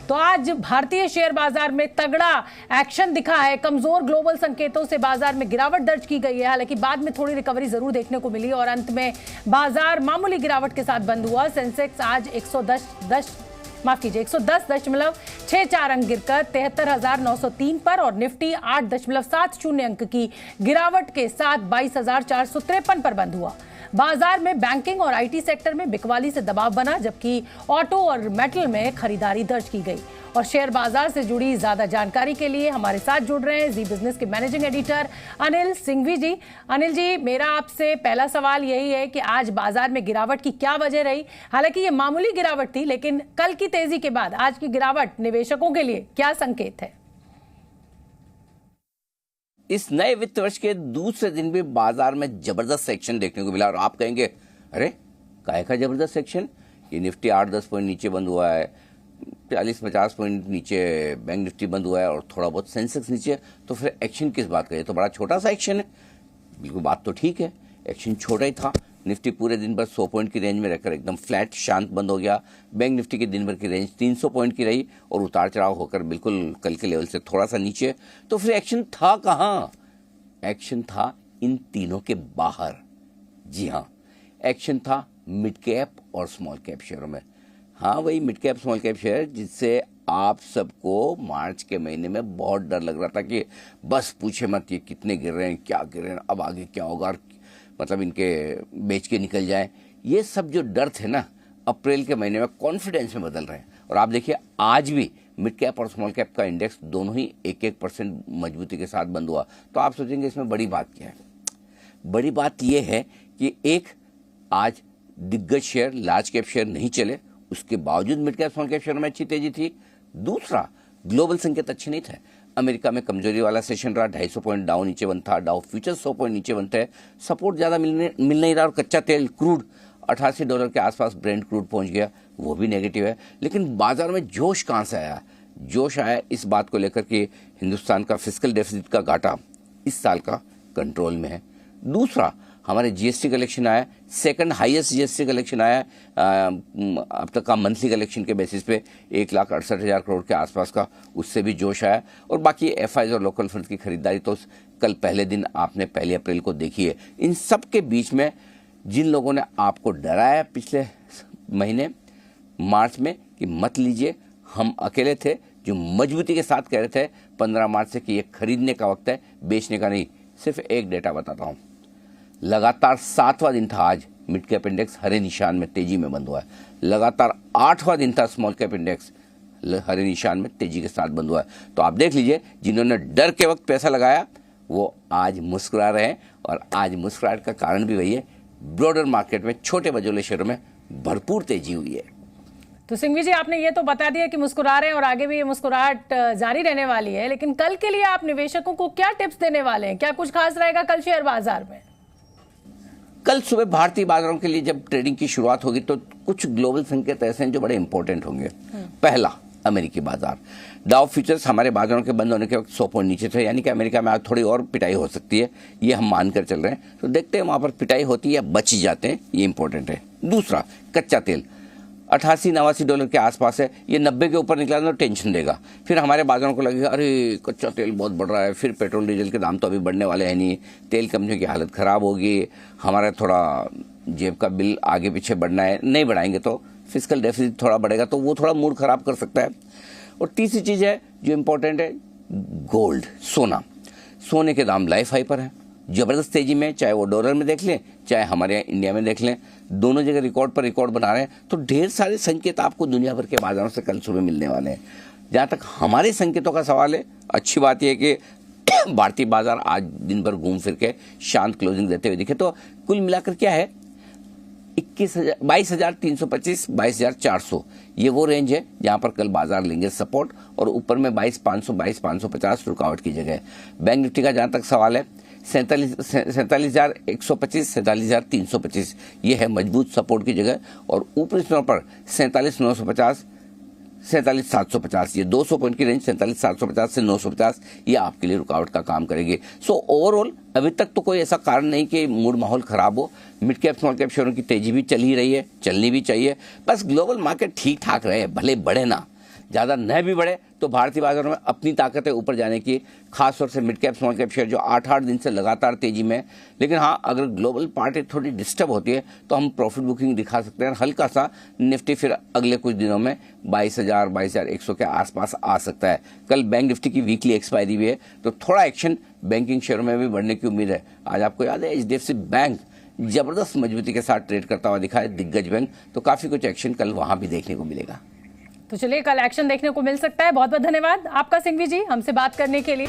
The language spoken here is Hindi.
तो आज भारतीय शेयर बाजार में तगड़ा एक्शन दिखा है। कमजोर ग्लोबल संकेतों से बाजार में गिरावट दर्ज की गई है, हालांकि बाद में थोड़ी रिकवरी जरूर देखने को मिली और अंत में बाजार मामूली गिरावट के साथ बंद हुआ। सेंसेक्स आज 110.64 अंक गिरकर 73,903 पर और निफ्टी 8.70 अंक की गिरावट के साथ 22,453 पर बंद हुआ। बाजार में बैंकिंग और आईटी सेक्टर में बिकवाली से दबाव बना, जबकि ऑटो और मेटल में खरीदारी दर्ज की गई। और शेयर बाजार से जुड़ी ज्यादा जानकारी के लिए हमारे साथ जुड़ रहे हैं जी बिजनेस के मैनेजिंग एडिटर अनिल सिंघवी जी। अनिल जी, मेरा आपसे पहला सवाल यही है कि आज बाजार में गिरावट की क्या वजह रही? हालांकि ये मामूली गिरावट थी, लेकिन कल की तेजी के बाद आज की गिरावट निवेशकों के लिए क्या संकेत है? इस नए वित्त वर्ष के दूसरे दिन भी बाजार में जबरदस्त सेक्शन देखने को मिला। और आप कहेंगे अरे काहे का जबरदस्त सेक्शन? ये निफ्टी 8-10 पॉइंट नीचे बंद हुआ है, 40-50 पॉइंट नीचे बैंक निफ्टी बंद हुआ है और थोड़ा बहुत सेंसेक्स नीचे, तो फिर एक्शन किस बात का? ये तो बड़ा छोटा सा एक्शन है। बिल्कुल बात तो ठीक है, एक्शन छोटा ही था। निफ्टी पूरे दिन भर 100 पॉइंट की रेंज में रहकर एकदम फ्लैट शांत बंद हो गया। बैंक निफ्टी की दिन भर की रेंज 300 पॉइंट की रही और उतार चढ़ाव होकर बिल्कुल कल के लेवल से थोड़ा सा नीचे। तो फिर एक्शन था कहाँ? एक्शन था इन तीनों के बाहर। जी हाँ, एक्शन था मिड कैप और स्मॉल कैप शेयरों में। हाँ, वही mid cap small cap share जिससे आप सबको मार्च के महीने में बहुत डर लग रहा था कि बस पूछे मत ये कितने गिर रहे हैं, क्या गिर रहे हैं, अब आगे क्या होगा, मतलब इनके बेच के निकल जाए। ये सब जो डर थे ना, अप्रैल के महीने में कॉन्फिडेंस में बदल रहे हैं। और आप देखिए आज भी मिड कैप और स्मॉल कैप का इंडेक्स दोनों ही 1-1% मजबूती के साथ बंद हुआ। तो आप सोचेंगे इसमें बड़ी बात क्या है? बड़ी बात यह है कि एक, आज दिग्गज शेयर लार्ज कैप शेयर नहीं चले, उसके बावजूद mid cap small cap share में अच्छी तेजी थी। दूसरा, ग्लोबल संकेत अच्छे नहीं थे। अमेरिका में कमजोरी वाला सेशन रहा, 250 पॉइंट डाउन नीचे बंद था। डाउ फ्यूचर्स 100 पॉइंट नीचे बनते हैं, सपोर्ट ज्यादा मिल नहीं रहा। और कच्चा तेल क्रूड $88 के आसपास ब्रेंट क्रूड पहुंच गया, वो भी नेगेटिव है। लेकिन बाजार में जोश कहां से आया? जोश आया इस बात को लेकर कि हिंदुस्तान का फिस्कल डेफिसिट का घाटा इस साल का कंट्रोल में है। दूसरा, हमारे जीएसटी कलेक्शन आया, सेकंड हाईएस्ट जीएसटी कलेक्शन आया अब तक का मंथली कलेक्शन के बेसिस पे 1,68,000 करोड़ के आसपास का, उससे भी जोश आया। और बाकी एफआईज और लोकल फंड की खरीदारी तो कल पहले दिन आपने 1 अप्रैल को देखी है। इन सब के बीच में जिन लोगों ने आपको डराया पिछले महीने मार्च में कि मत लीजिए, हम अकेले थे जो मजबूती के साथ कह रहे थे 15 मार्च से कि ये खरीदने का वक्त है, बेचने का नहीं। सिर्फ एक डेटा बताता हूं, लगातार 7वां दिन था आज मिड कैप इंडेक्स हरे निशान में तेजी में बंद हुआ है। लगातार 8वां दिन था स्मॉल कैप इंडेक्स हरे निशान में तेजी के साथ बंद हुआ है। तो आप देख लीजिए, जिन्होंने डर के वक्त पैसा लगाया वो आज मुस्कुरा रहे हैं। और आज मुस्कुराहट का कारण भी वही है, ब्रॉडर मार्केट में छोटे बजोले शेयरों में भरपूर तेजी हुई है। तो सिंघवी जी, आपने ये तो बता दिया कि मुस्कुरा रहे हैं और आगे भी ये मुस्कुराहट जारी रहने वाली है, लेकिन कल के लिए आप निवेशकों को क्या टिप्स देने वाले हैं? क्या कुछ खास रहेगा कल शेयर बाजार में? कल सुबह भारतीय बाजारों के लिए जब ट्रेडिंग की शुरुआत होगी तो कुछ ग्लोबल संकेत ऐसे हैं जो बड़े इंपॉर्टेंट होंगे। पहला, अमेरिकी बाजार। डाउ फ्यूचर्स हमारे बाजारों के बंद होने के वक्त 100 पॉइंट नीचे थे, यानी कि अमेरिका में आज थोड़ी और पिटाई हो सकती है, ये हम मानकर चल रहे हैं। तो देखते हैं वहां पर पिटाई होती है या बच जाते हैं, ये इंपॉर्टेंट है। दूसरा, कच्चा तेल $88-89 के आसपास है, ये 90 के ऊपर निकला तो टेंशन देगा। फिर हमारे बाजारों को लगेगा अरे कच्चा तेल बहुत बढ़ रहा है, फिर पेट्रोल डीजल के दाम तो अभी बढ़ने वाले हैं नहीं, तेल कंपनियों की हालत खराब होगी, हमारा थोड़ा जेब का बिल आगे पीछे बढ़ना है, नहीं बढ़ाएंगे तो फिस्कल डेफिसिट थोड़ा बढ़ेगा, तो वो थोड़ा मूड खराब कर सकता है। और तीसरी चीज है जो इंपॉर्टेंट है, गोल्ड, सोना। सोने के दाम लाइफ हाई पर है, जबरदस्त तेजी में, चाहे वो डॉलर में देख लें चाहे हमारे यहाँ इंडिया में देख लें, दोनों जगह रिकॉर्ड पर रिकॉर्ड बना रहे हैं। तो ढेर सारे संकेत आपको दुनिया भर के बाजारों से कल सुबह मिलने वाले हैं। जहां तक हमारे संकेतों का सवाल है, अच्छी बात यह है कि भारतीय बाजार आज दिन भर घूम फिर के शांत क्लोजिंग देते हुए दिखे। तो कुल मिलाकर क्या है, 22,325 22,400 ये वो रेंज है जहां पर कल बाजार लेंगे सपोर्ट, और ऊपर में 22,500 22,550 रुकावट की जगह है। बैंक निफ्टी का जहां तक सवाल है, 47,125 47,325 ये है मजबूत सपोर्ट की जगह, और ऊपरी स्तर पर 47,950 47,750 ये 200 पॉइंट की रेंज 47,750 से 950 ये आपके लिए रुकावट का काम करेगी। सो ओवरऑल अभी तक तो कोई ऐसा कारण नहीं कि मूड माहौल खराब हो। मिड कैप स्मॉल कैप शेयरों की तेजी भी चल ही रही है, चलनी भी चाहिए। बस ग्लोबल मार्केट ठीक ठाक रहे, भले बढ़े ना, ज़्यादा न भी बढ़े तो भारतीय बाजारों में अपनी ताकत है ऊपर जाने की, खासतौर से mid cap small cap share जो 8-8 दिन से लगातार तेजी में। लेकिन हाँ, अगर ग्लोबल पार्टी थोड़ी डिस्टर्ब होती है तो हम प्रॉफिट बुकिंग दिखा सकते हैं। हल्का सा निफ्टी फिर अगले कुछ दिनों में 22,100 के आसपास आ सकता है। कल बैंक निफ्टी की वीकली एक्सपायरी भी है, तो थोड़ा एक्शन बैंकिंग शेयरों में भी बढ़ने की उम्मीद है। आज आपको याद है HDFC बैंक जबरदस्त मजबूती के साथ ट्रेड करता हुआ दिखा है, दिग्गज बैंक, तो काफी कुछ एक्शन कल वहां भी देखने को मिलेगा। तो चलिए, कल एक्शन देखने को मिल सकता है। बहुत बहुत धन्यवाद आपका सिंघवी जी हमसे बात करने के लिए।